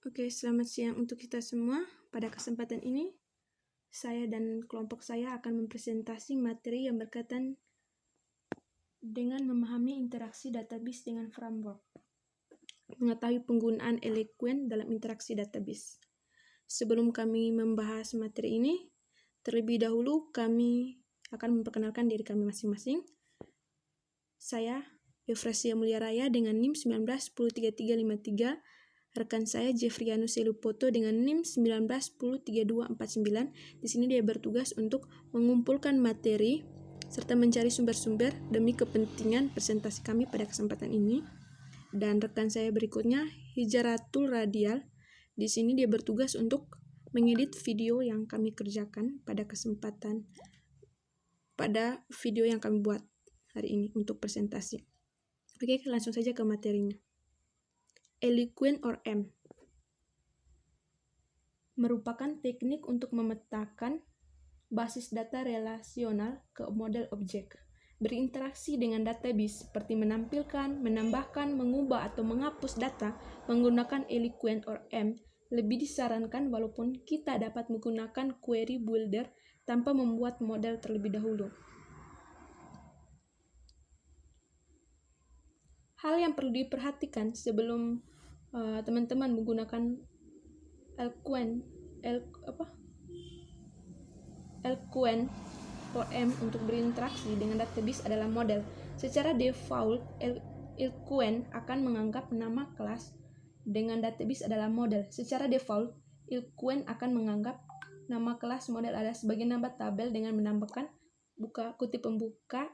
Oke, selamat siang untuk kita semua. Pada kesempatan ini, saya dan kelompok saya akan mempresentasi materi yang berkaitan dengan memahami interaksi database dengan framework. Mengetahui penggunaan Eloquent dalam interaksi database. Sebelum kami membahas materi ini, terlebih dahulu kami akan memperkenalkan diri kami masing-masing. Saya, Eufrasia Mulia Raya dengan NIM 19103353. Rekan saya Jeffrianus Selupoto dengan NIM 19103249. Di sini dia bertugas untuk mengumpulkan materi serta mencari sumber-sumber demi kepentingan presentasi kami pada kesempatan ini. Dan rekan saya berikutnya Hijaratul Radial. Di sini dia bertugas untuk mengedit video yang kami kerjakan pada video yang kami buat hari ini untuk presentasi. Oke, langsung saja ke materinya. Eloquent or M merupakan teknik untuk memetakan basis data relasional ke model objek. Berinteraksi dengan database seperti menampilkan, menambahkan, mengubah, atau menghapus data menggunakan Eloquent or M lebih disarankan walaupun kita dapat menggunakan query builder tanpa membuat model terlebih dahulu. Hal yang perlu diperhatikan sebelum teman-teman menggunakan Eloquent or M untuk berinteraksi dengan database adalah model. Secara default, Eloquent akan menganggap nama kelas dengan database adalah model. Secara default, Eloquent akan menganggap nama kelas model adalah sebagai nama tabel dengan menambahkan kutip pembuka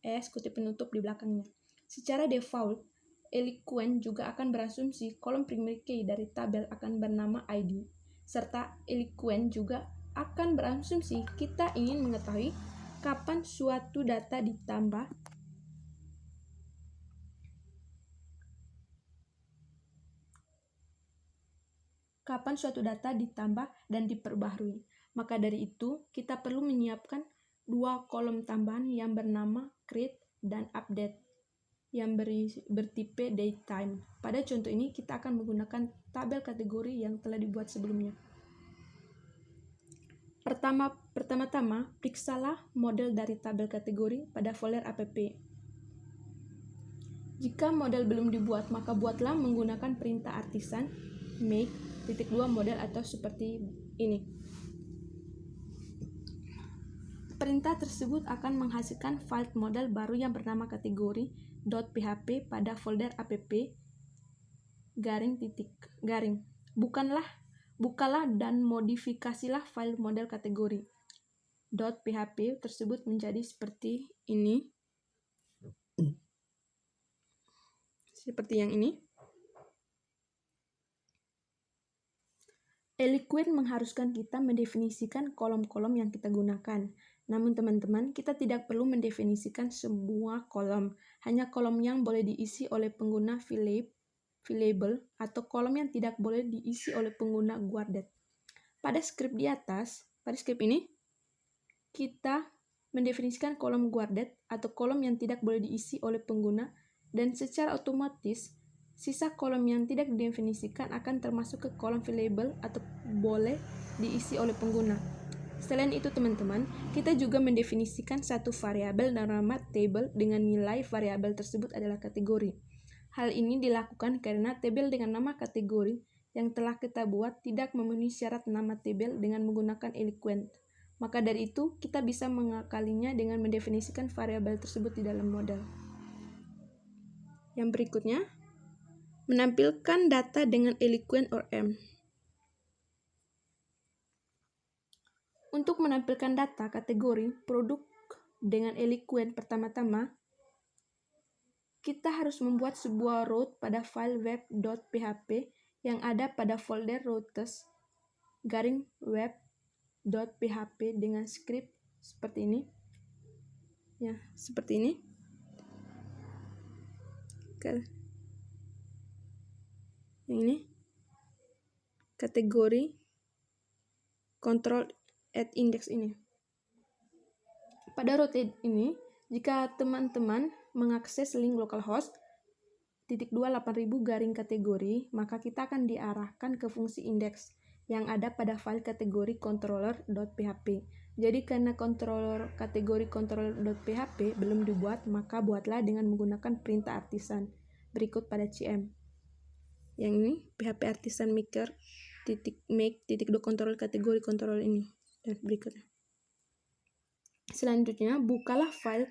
kutip penutup di belakangnya. Secara default, Eloquent juga akan berasumsi kolom primary key dari tabel akan bernama ID, serta Eloquent juga akan berasumsi kita ingin mengetahui kapan suatu data ditambah dan diperbaharui. Maka dari itu, kita perlu menyiapkan dua kolom tambahan yang bernama create dan update yang bertipe datetime. Pada contoh ini, kita akan menggunakan tabel kategori yang telah dibuat sebelumnya. Pertama-tama, periksalah model dari tabel kategori pada folder app. Jika model belum dibuat, maka buatlah menggunakan perintah artisan make "model" atau seperti ini. Perintah tersebut akan menghasilkan file model baru yang bernama kategori.php pada folder app _. Bukalah dan modifikasilah file model kategori .php tersebut menjadi seperti ini. Seperti yang ini. Eloquent mengharuskan kita mendefinisikan kolom-kolom yang kita gunakan. Namun teman-teman, kita tidak perlu mendefinisikan semua kolom. Hanya kolom yang boleh diisi oleh pengguna VLabel atau kolom yang tidak boleh diisi oleh pengguna guarded. Pada skrip ini, kita mendefinisikan kolom guarded atau kolom yang tidak boleh diisi oleh pengguna, dan secara otomatis sisa kolom yang tidak didefinisikan akan termasuk ke kolom VLabel atau boleh diisi oleh pengguna. Selain itu teman-teman, kita juga mendefinisikan satu variabel bernama table dengan nilai variabel tersebut adalah kategori. Hal ini dilakukan karena tabel dengan nama kategori yang telah kita buat tidak memenuhi syarat nama tabel dengan menggunakan Eloquent. Maka dari itu, kita bisa mengakalinya dengan mendefinisikan variabel tersebut di dalam model. Yang berikutnya, menampilkan data dengan Eloquent or M. Untuk menampilkan data kategori produk dengan Eloquent, pertama-tama kita harus membuat sebuah route pada file web.php yang ada pada folder routes-web.php dengan script seperti ini. Ya, seperti ini. Yang ini. Kategori control at index ini. Pada route ini, jika teman-teman mengakses link localhost, kategori, maka kita akan diarahkan ke fungsi index yang ada pada file kategori controller.php. Jadi karena kategori controller.php belum dibuat, maka buatlah dengan menggunakan perintah artisan berikut pada CM. Yang ini php artisan maker .make .controller kategori controller ini dan berikutnya. Selanjutnya, bukalah file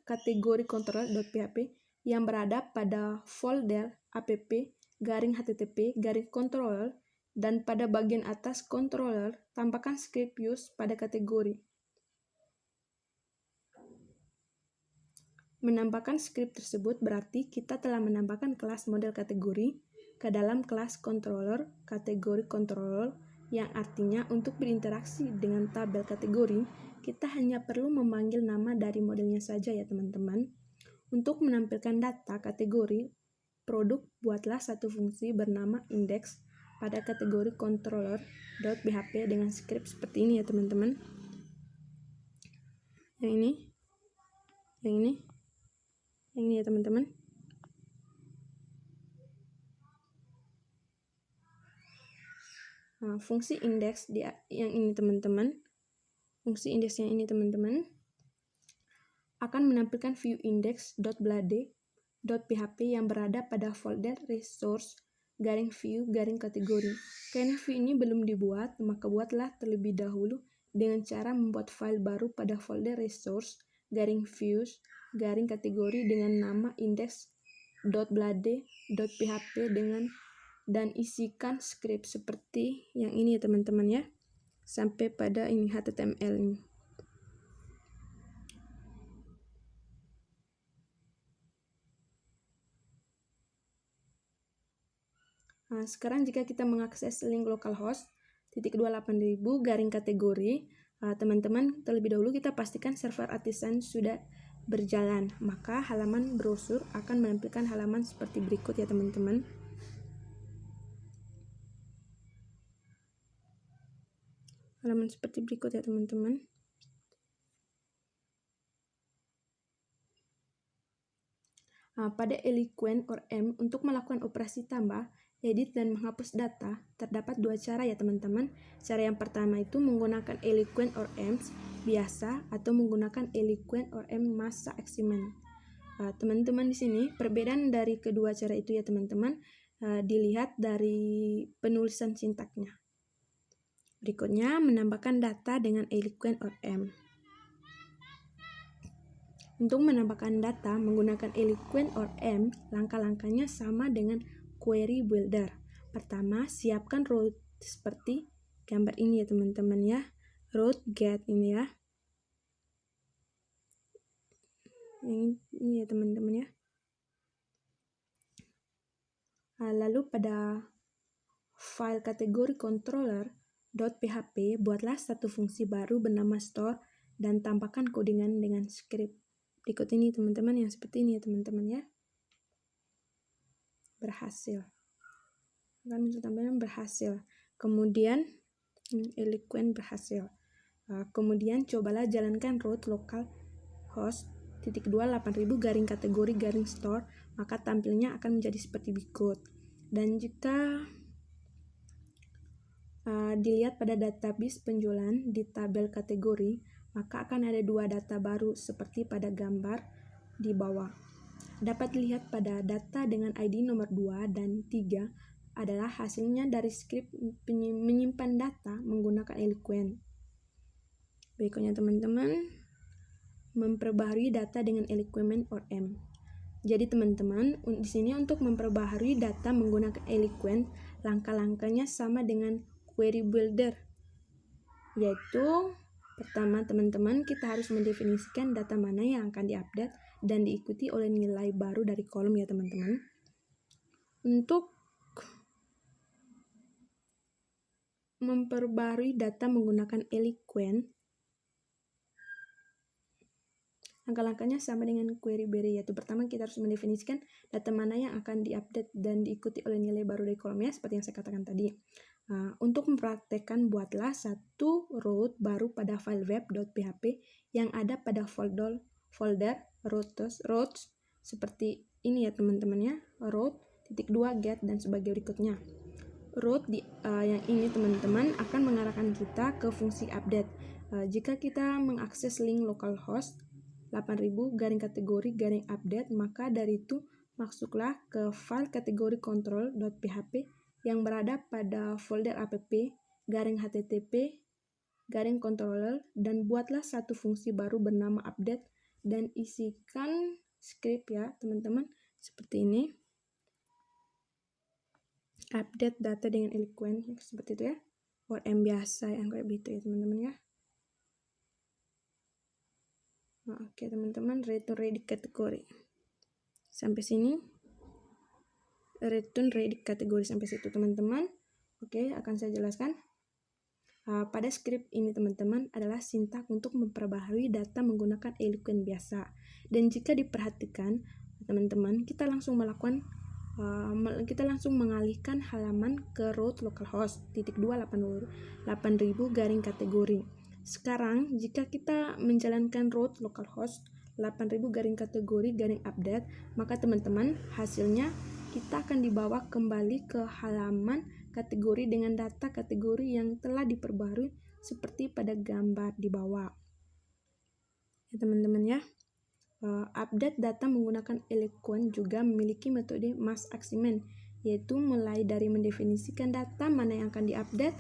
kategori controller.php yang berada pada folder app/http/controller dan pada bagian atas controller tambahkan script use pada kategori. Menambahkan script tersebut berarti kita telah menambahkan kelas model kategori ke dalam kelas controller kategori controller, yang artinya untuk berinteraksi dengan tabel kategori, kita hanya perlu memanggil nama dari modelnya saja ya teman-teman. Untuk menampilkan data kategori produk, buatlah satu fungsi bernama index pada kategori controller.php dengan script seperti ini ya teman-teman. Yang ini ya teman-teman. Nah, fungsi index yang ini teman-teman. Fungsi indeks yang ini teman-teman akan menampilkan view index.blade.php yang berada pada folder resource -view -kategori. Karena view ini belum dibuat, maka buatlah terlebih dahulu dengan cara membuat file baru pada folder resource -views -kategori dengan nama index.blade.php dan isikan script seperti yang ini ya teman-teman ya, sampai pada ini HTML ini. Nah, sekarang jika kita mengakses link localhost /28000/kategori, teman-teman terlebih dahulu kita pastikan server artisan sudah berjalan, maka halaman browser akan menampilkan halaman seperti berikut ya teman-teman. Halaman seperti berikut ya teman-teman. Pada Eloquent or M, untuk melakukan operasi tambah, edit dan menghapus data, terdapat dua cara ya teman-teman. Cara yang pertama itu menggunakan Eloquent or M biasa atau menggunakan Eloquent or M massa achievement. Teman-teman di sini perbedaan dari kedua cara itu ya teman-teman dilihat dari penulisan sintaknya. Berikutnya menambahkan data dengan Eloquent or M. Untuk menambahkan data menggunakan Eloquent or M, langkah-langkahnya sama dengan query builder. Pertama, siapkan route seperti gambar ini ya teman-teman ya. Route get ini ya. Ini ya teman-teman ya. Lalu pada file kategori controller.php, buatlah satu fungsi baru bernama store dan tambahkan codingan dengan script berikut ini teman-teman, yang seperti ini ya teman-teman ya. Berhasil. Kan tampilan berhasil. Kemudian Eloquent berhasil. Kemudian cobalah jalankan root localhost /28000/kategori-store, maka tampilnya akan menjadi seperti berikut. Dan jika dilihat pada database penjualan di tabel kategori, maka akan ada dua data baru seperti pada gambar di bawah. Dapat dilihat pada data dengan ID nomor 2 dan 3 adalah hasilnya dari script menyimpan data menggunakan Eloquent. Berikutnya teman-teman, memperbaharui data dengan Eloquent or M. Jadi teman-teman, di sini untuk memperbaharui data menggunakan Eloquent, langkah-langkahnya sama dengan query builder, yaitu pertama teman-teman kita harus mendefinisikan data mana yang akan diupdate dan diikuti oleh nilai baru dari kolom ya teman-teman. Untuk memperbarui data menggunakan Eloquent, langkah-langkahnya sama dengan query builder, yaitu pertama kita harus mendefinisikan data mana yang akan diupdate dan diikuti oleh nilai baru dari kolomnya seperti yang saya katakan tadi. Untuk mempraktekkan, buatlah satu route baru pada file web.php yang ada pada folder routes seperti ini ya teman-teman ya, root, titik 2 get, dan sebagai berikutnya. Root yang ini teman-teman akan mengarahkan kita ke fungsi update. Jika kita mengakses link localhost 8000 garing kategori garing update, maka dari itu masuklah ke file kategori control.php yang berada pada folder app garing http garing controller, dan buatlah satu fungsi baru bernama update dan isikan script ya teman-teman, seperti ini. Update data dengan Eloquent seperti itu ya, ORM biasa yang kayak gitu ya teman-teman ya. Oke teman-teman, return ready kategori sampai sini, return ready kategori sampai situ teman-teman. Oke, akan saya jelaskan. Pada script ini teman-teman adalah sintak untuk memperbaharui data menggunakan Eloquent biasa. Dan jika diperhatikan teman-teman, kita langsung mengalihkan halaman ke root localhost /2 garing kategori. Sekarang jika kita menjalankan root localhost 8000 garing kategori garing update, maka teman-teman hasilnya kita akan dibawa kembali ke halaman kategori dengan data kategori yang telah diperbarui seperti pada gambar di bawah ya teman-teman ya. Update data menggunakan Eloquent juga memiliki metode mass achievement, yaitu mulai dari mendefinisikan data mana yang akan diupdate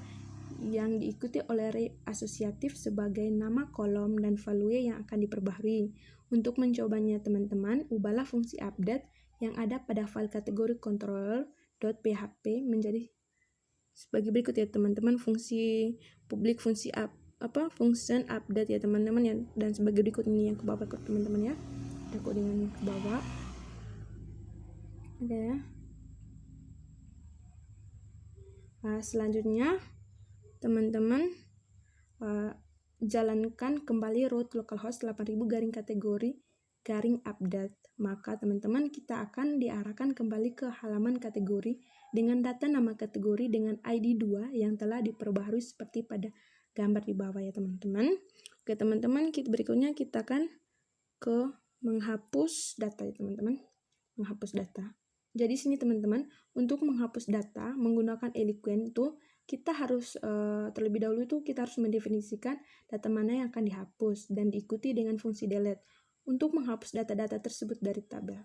yang diikuti oleh array asosiatif sebagai nama kolom dan value yang akan diperbaharui. Untuk mencobanya teman-teman, ubahlah fungsi update yang ada pada file kategori controller.php menjadi sebagai berikut ya teman-teman, fungsi publik, fungsi function update ya teman-teman ya, dan sebagai berikut ini yang ke bawah teman-teman ya, ada codingan ke bawah. Oke ya. Selanjutnya teman-teman jalankan kembali root localhost 8000 garing kategori garing update, maka teman-teman kita akan diarahkan kembali ke halaman kategori dengan data nama kategori dengan ID 2 yang telah diperbaharui seperti pada gambar di bawah ya teman-teman. Oke teman-teman, berikutnya kita akan ke menghapus data ya teman-teman, menghapus data. Jadi sini teman-teman, untuk menghapus data menggunakan Eloquent itu kita harus terlebih dahulu itu kita harus mendefinisikan data mana yang akan dihapus dan diikuti dengan fungsi delete untuk menghapus data-data tersebut dari tabel.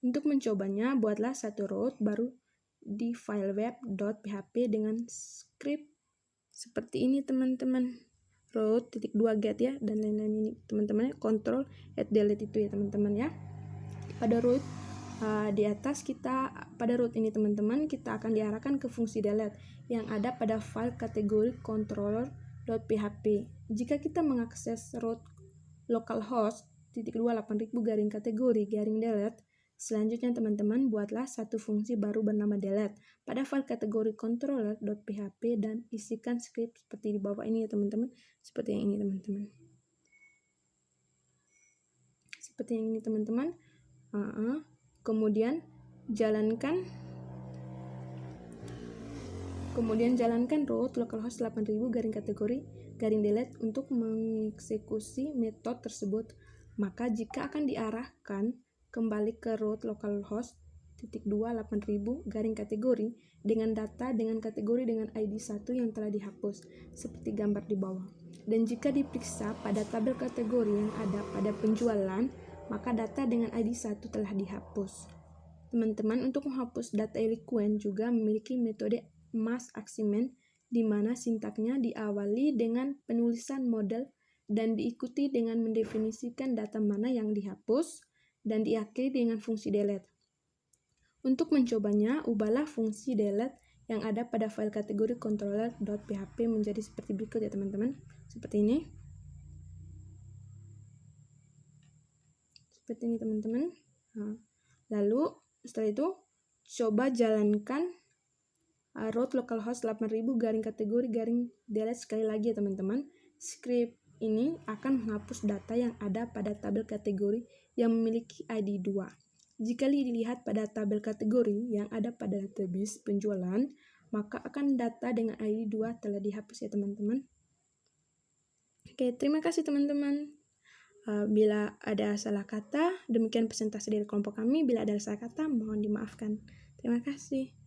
Untuk mencobanya, buatlah satu root baru di file web.php dengan script seperti ini teman-teman, root .2 get ya, dan lain-lain ini teman-teman, control @delete itu ya teman-teman ya. Pada root di atas pada root ini teman-teman kita akan diarahkan ke fungsi delete yang ada pada file kategori controller.php. Jika kita mengakses root localhost /2 garing kategori garing delete, selanjutnya teman-teman buatlah satu fungsi baru bernama delete pada file kategori controller.php dan isikan script seperti di bawah ini ya teman-teman, seperti yang ini teman-teman, seperti yang ini teman-teman. Kemudian jalankan root localhost 8000 garing kategori garing delete untuk mengeksekusi metode tersebut. Maka jika akan diarahkan kembali ke root localhost /2 8000 garing kategori dengan data dengan kategori dengan ID 1 yang telah dihapus seperti gambar di bawah. Dan jika diperiksa pada tabel kategori yang ada pada penjualan, maka data dengan ID 1 telah dihapus. Teman-teman, untuk menghapus data Eloquent juga memiliki metode mass achievement di mana sintaknya diawali dengan penulisan model dan diikuti dengan mendefinisikan data mana yang dihapus dan diakhiri dengan fungsi delete. Untuk mencobanya, ubahlah fungsi delete yang ada pada file kategori controller.php menjadi seperti berikut ya teman-teman, seperti ini. Seperti ini teman-teman. Lalu setelah itu coba jalankan root localhost 8000 garing kategori garing delete sekali lagi ya teman-teman. Script ini akan menghapus data yang ada pada tabel kategori yang memiliki ID 2. Jika dilihat pada tabel kategori yang ada pada database penjualan, maka akan data dengan ID 2 telah dihapus ya teman-teman. Oke, terima kasih teman-teman. Bila ada salah kata, demikian presentasi dari kelompok kami. Bila ada salah kata, mohon dimaafkan. Terima kasih.